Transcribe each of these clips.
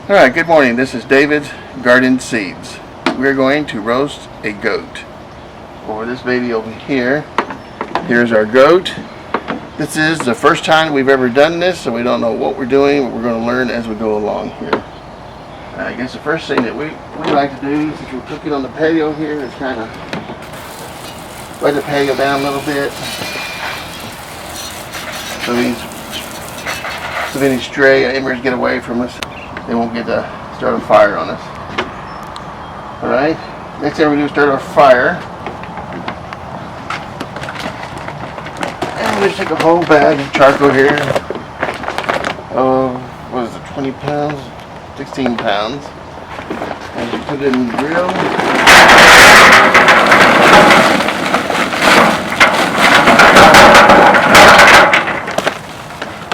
Alright, good morning. This is David's Garden Seeds. We're going to roast a goat. Over this baby over here. Here's our goat. This is the first time we've ever done this, so we don't know what we're doing, but we're going to learn as we go along here. I guess the first thing that we like to do, since we're cooking on the patio here, is kind of let the patio down a little bit. So if any stray embers get away from us, they won't get to start a fire on us. Alright, next thing we do is start our fire. And we just take a whole bag of charcoal here. Oh, what is it, 20 pounds? 16 pounds. And you put it in the grill.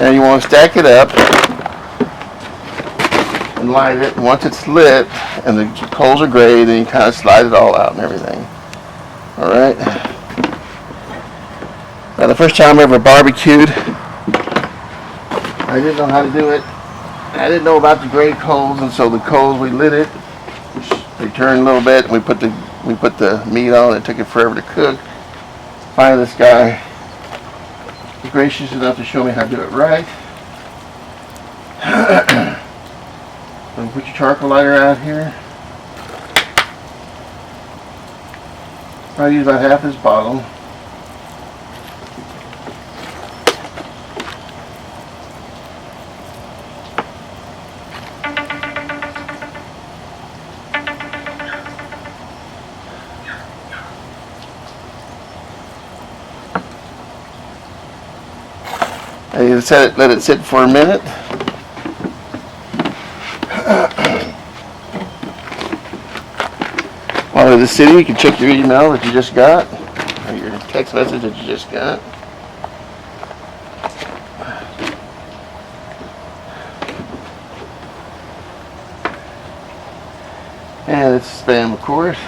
And you want to stack it up and light it. Once it's lit and the coals are gray, then you kind of slide it all out and everything. Alright. Now the first time I ever barbecued, I didn't know how to do it. I didn't know about the gray coals, and so the coals, we lit it. They turned a little bit, and we put the meat on. It took it forever to cook. Finally, this guy was gracious enough to show me how to do it right. So put your charcoal lighter out here. I use about half this bottle. And you let it sit for a minute. While it's sitting, you can check your email that you just got, or your text message that you just got. And it's spam, of course.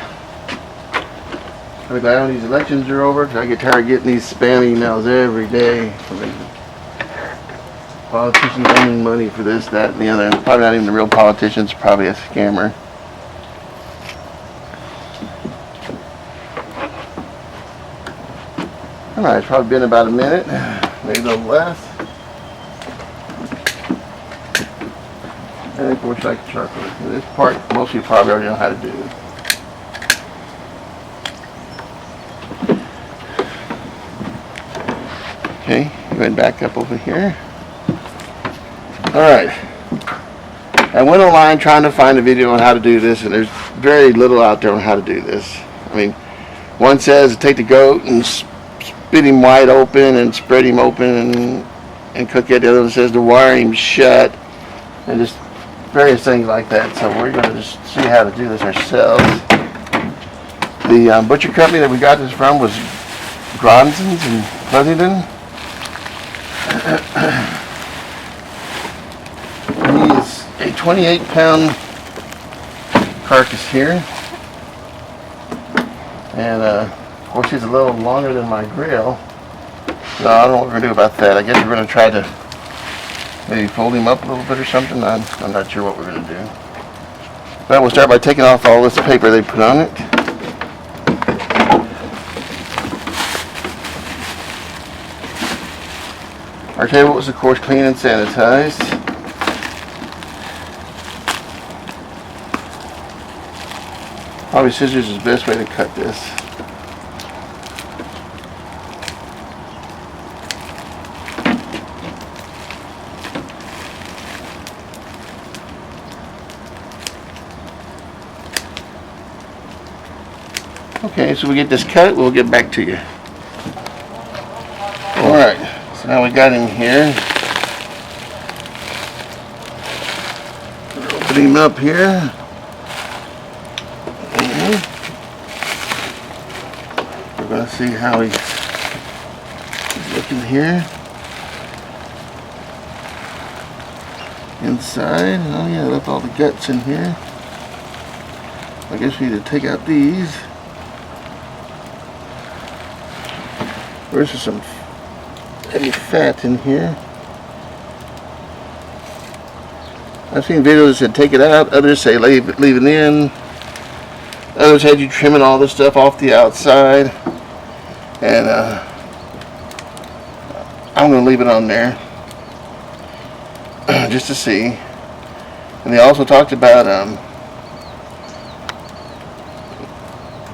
I'm glad when these elections are over, because I get tired of getting these spam emails every day from politicians earning money for this, that, and the other. And probably not even the real politicians, probably a scammer. Alright, it's probably been about a minute, maybe a little less. And of course, like charcoal. This part, most of you probably already know how to do. Okay, go ahead and back up over here. Alright. I went online trying to find a video on how to do this, and there's very little out there on how to do this. I mean, one says take the goat and split him wide open and spread him open and cook it. The other one says to wire him shut, and just various things like that. So we're going to just see how to do this ourselves. The butcher company that we got this from was Gronson's in Pleasanton. He's a 28-pound carcass here, and of course he's a little longer than my grill. So I don't know what we're going to do about that. I guess we're going to try to maybe fold him up a little bit or something. I'm not sure what we're going to do. But we'll start by taking off all this paper they put on it. Our table was of course clean and sanitized. Probably scissors is the best way to cut this. Okay, so we get this cut, we'll get back to you. Alright, so now we got him here. Open him up here. We're going to see how he's looking here. Inside, oh yeah, I left all the guts in here. I guess we need to take out these. There's some heavy fat in here. I've seen videos that said take it out. Others say leave it in. Others had you trimming all this stuff off the outside. And I'm going to leave it on there just to see. And they also talked about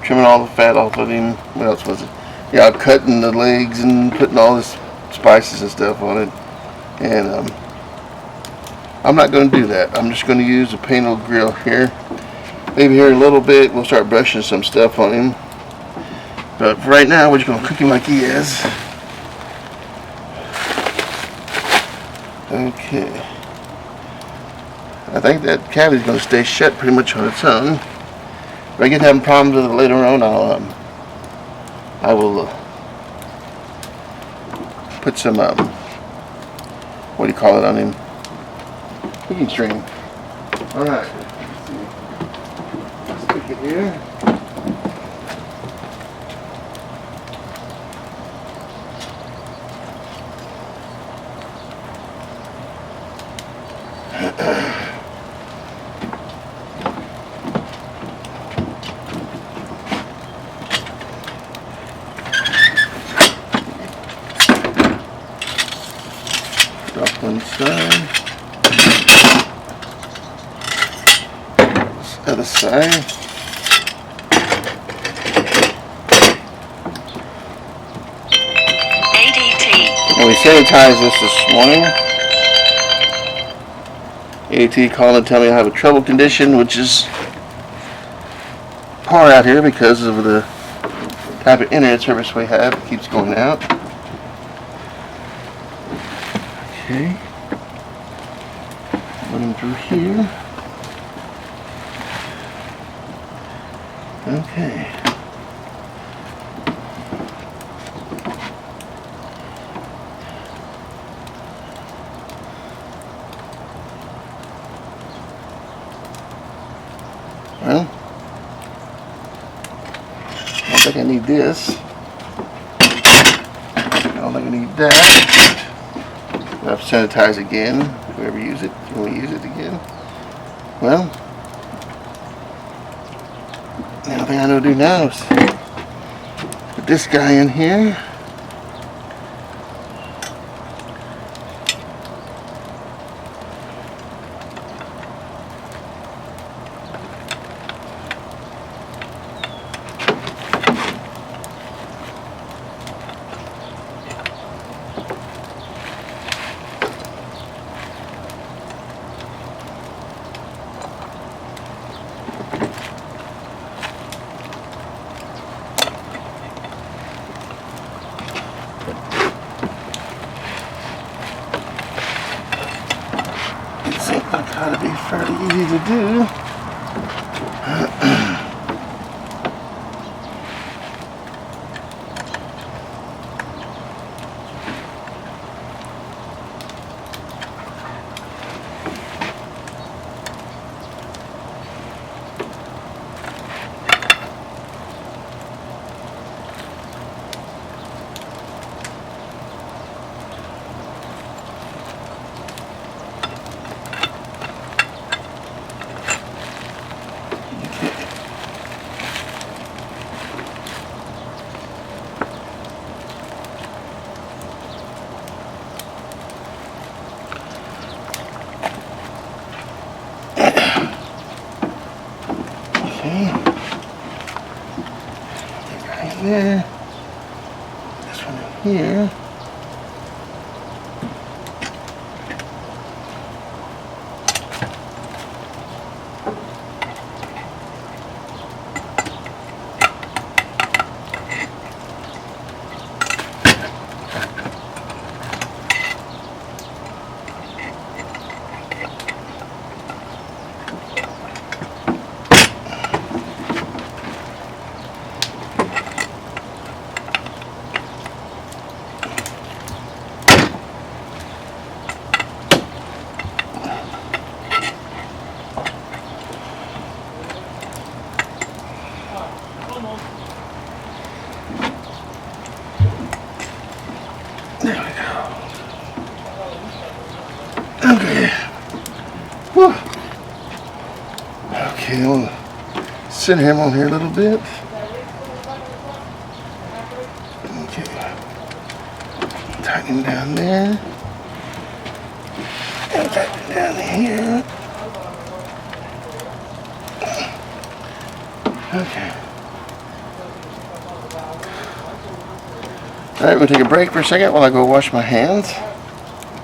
trimming all the fat off of him. What else was it? Yeah, cutting the legs and putting all this spices and stuff on it. And I'm not going to do that. I'm just going to use the paintable grill here. Maybe here in a little bit we'll start brushing some stuff on him. But for right now we're just going to cook him like he is. Okay. I think that cavity's going to stay shut pretty much on its own. If I get having problems with it later on, I will put some what do you call it on him? Cooking string. All right. Let's stick it here. Off one side. This other side. ADT. And we sanitized this morning. ADT called and tell me I have a trouble condition, which is poor out here because of the type of internet service we have. It keeps going out. Okay. Running through here. Okay. Well, I don't think I need this. I don't think I need that. I have to sanitize again. If we ever use it, when we use it again. Well, the only thing I know to do now is put this guy in here. Seems like it ought to be fairly easy to do. Okay. Right there. This one in here. Whew. Okay, we'll center him on here a little bit. Okay. Tighten down there. And tighten down here. Okay. Alright, we'll take a break for a second while I go wash my hands.